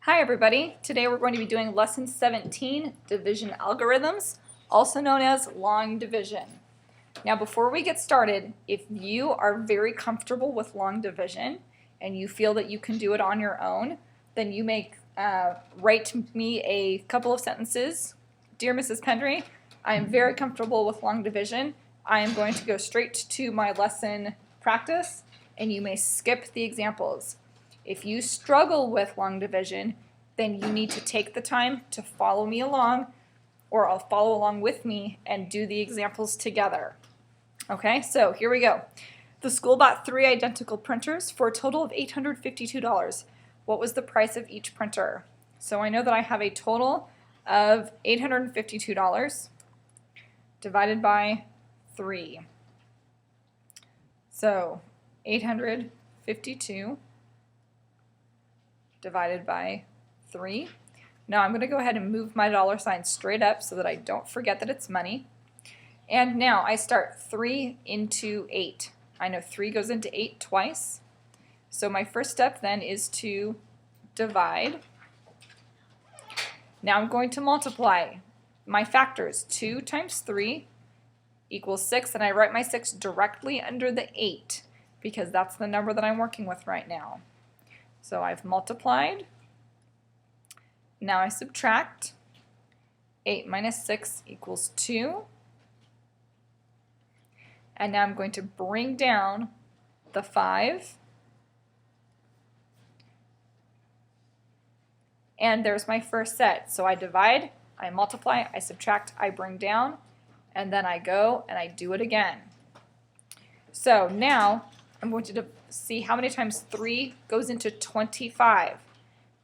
Hi everybody, today we're going to be doing lesson 17, division algorithms, also known as long division. Now before we get started, if you are very comfortable with long division and you feel that you can do it on your own, then you may write me a couple of sentences. Dear Mrs. Pendry, I am very comfortable with long division. I am going to go straight to my lesson practice and you may skip the examples. If you struggle with long division, then you need to take the time to follow me along, or I'll follow along with me and do the examples together. Okay, so here we go. The school bought 3 identical printers for a total of $852. What was the price of each printer? So I know that I have a total of $852 divided by 3. So 852 divided by 3. Now I'm going to go ahead and move my dollar sign straight up so that I don't forget that it's money. And now I start 3 into 8. I know 3 goes into 8 twice. So my first step then is to divide. Now I'm going to multiply my factors. 2 times 3 equals 6, and I write my 6 directly under the 8 because that's the number that I'm working with right now. So I've multiplied. Now I subtract. 8 minus 6 equals 2. And now I'm going to bring down the 5. And there's my first set. So I divide, I multiply, I subtract, I bring down, and then I go and I do it again. So now I'm going to see how many times 3 goes into 25.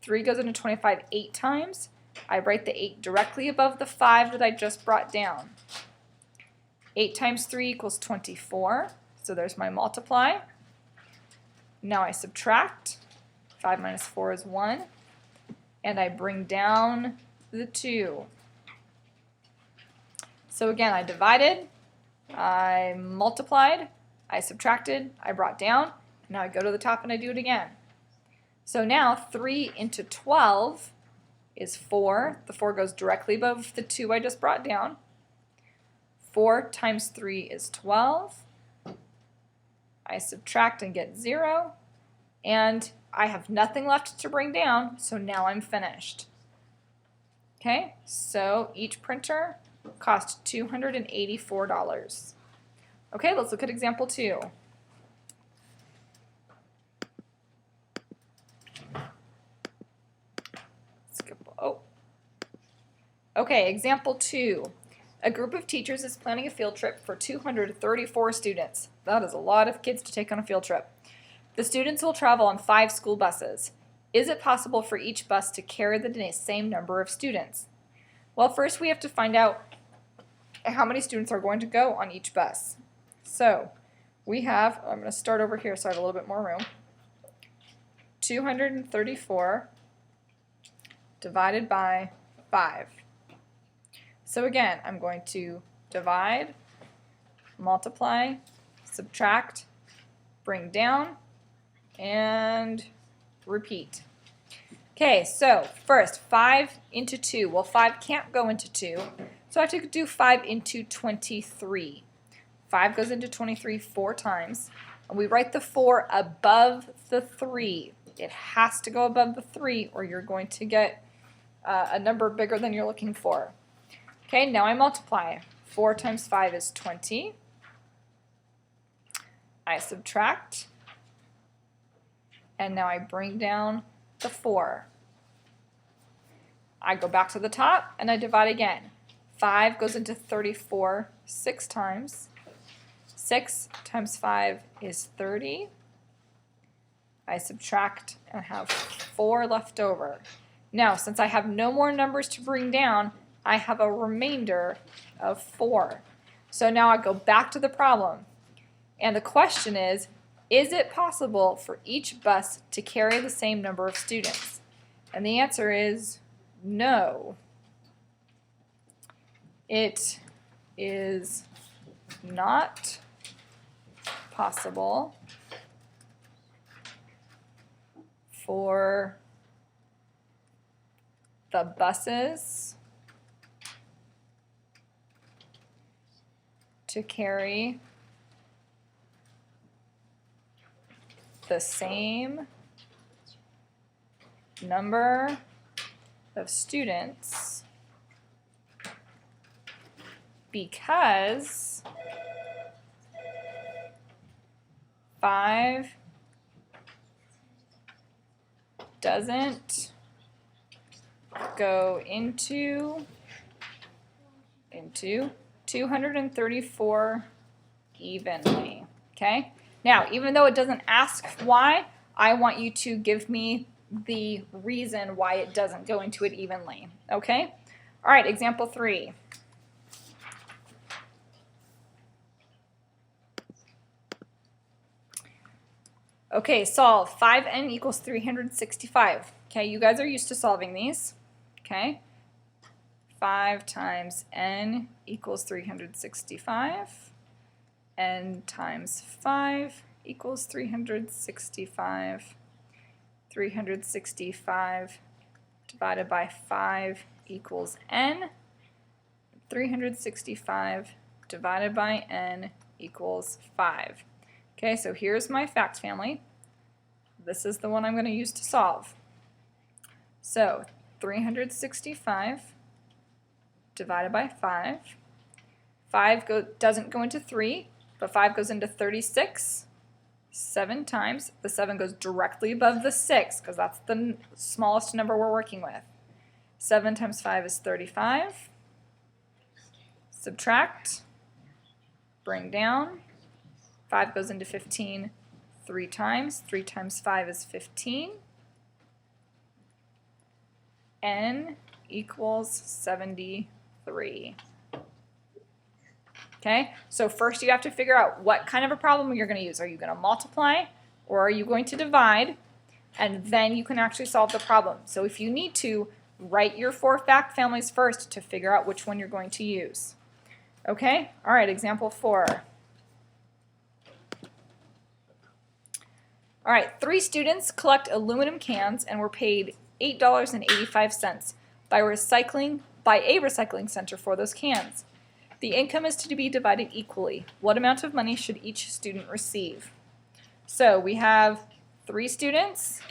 3 goes into 25 8 times. I write the 8 directly above the 5 that I just brought down. 8 times 3 equals 24. So there's my multiply. Now I subtract. 5 minus 4 is 1. And I bring down the 2. So again, I divided, I multiplied, I subtracted, I brought down. Now I go to the top and I do it again. So now 3 into 12 is 4. The 4 goes directly above the 2 I just brought down. 4 times 3 is 12. I subtract and get 0. And I have nothing left to bring down, so now I'm finished. Okay, so each printer cost $284. Okay, let's look at example 2. Okay, example 2. A group of teachers is planning a field trip for 234 students. That is a lot of kids to take on a field trip. The students will travel on 5 school buses. Is it possible for each bus to carry the same number of students? Well, first we have to find out how many students are going to go on each bus. So we have, I'm going to start over here so I have a little bit more room. 234 divided by 5. So again, I'm going to divide, multiply, subtract, bring down, and repeat. Okay, so first 5 into 2. Well, 5 can't go into 2, so I have to do 5 into 23. 5 goes into 23 4 times, and we write the 4 above the 3. It has to go above the 3 or you're going to get a number bigger than you're looking for. Okay, now I multiply. 4 times 5 is 20. I subtract. And now I bring down the 4. I go back to the top and I divide again. 5 goes into 34 6 times. 6 times 5 is 30. I subtract and have 4 left over. Now, since I have no more numbers to bring down, I have a remainder of 4. So now I go back to the problem. And the question is it possible for each bus to carry the same number of students? And the answer is no. It is not possible for the buses to carry the same number of students because 5 doesn't go into 234 evenly. Okay? Now, even though it doesn't ask why, I want you to give me the reason why it doesn't go into it evenly. Okay? All right, example 3. Okay, solve 5n equals 365. Okay, you guys are used to solving these. Okay, 5 times n equals 365. N times 5 equals 365. 365 divided by 5 equals n. 365 divided by n equals 5. Okay, so here's my fact family. This is the one I'm going to use to solve. So 365 divided by 5. 5 doesn't go into 3, but 5 goes into 36. 7 times. The 7 goes directly above the 6 because that's the smallest number we're working with. 7 times 5 is 35. Subtract. Bring down. 5 goes into 15 3 times. 3 times 5 is 15. N equals 73. Okay, so first you have to figure out what kind of a problem you're going to use. Are you going to multiply or are you going to divide? And then you can actually solve the problem. So if you need to, write your 4 fact families first to figure out which one you're going to use. Okay, all right, example 4. All right, 3 students collect aluminum cans and were paid $8.85 by a recycling center for those cans. The income is to be divided equally. What amount of money should each student receive? So we have 3 students,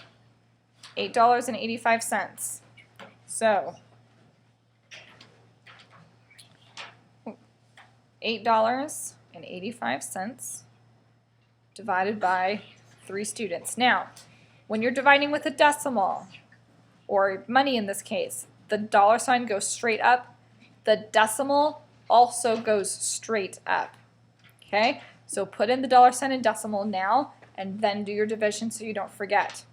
$8.85. So $8.85 divided by 3 students. Now, when you're dividing with a decimal, or money in this case, the dollar sign goes straight up. The decimal also goes straight up. Okay? So put in the dollar sign and decimal now, and then do your division so you don't forget.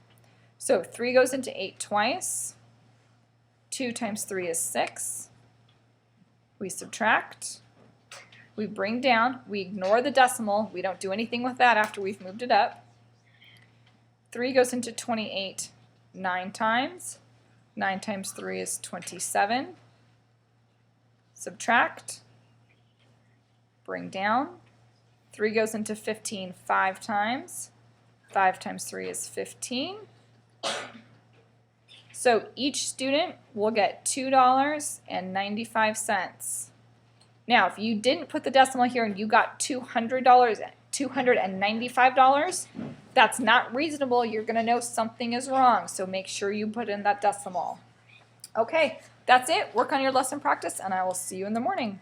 So 3 goes into 8 twice. 2 times 3 is 6. We subtract. We bring down. We ignore the decimal. We don't do anything with that after we've moved it up. 3 goes into 28 9 times. 9 times 3 is 27. Subtract. Bring down. 3 goes into 15 5 times. 5 times 3 is 15. So each student will get $2.95. Now, if you didn't put the decimal here and you got $295, that's not reasonable. You're going to know something is wrong, so make sure you put in that decimal. Okay, that's it. Work on your lesson practice, and I will see you in the morning.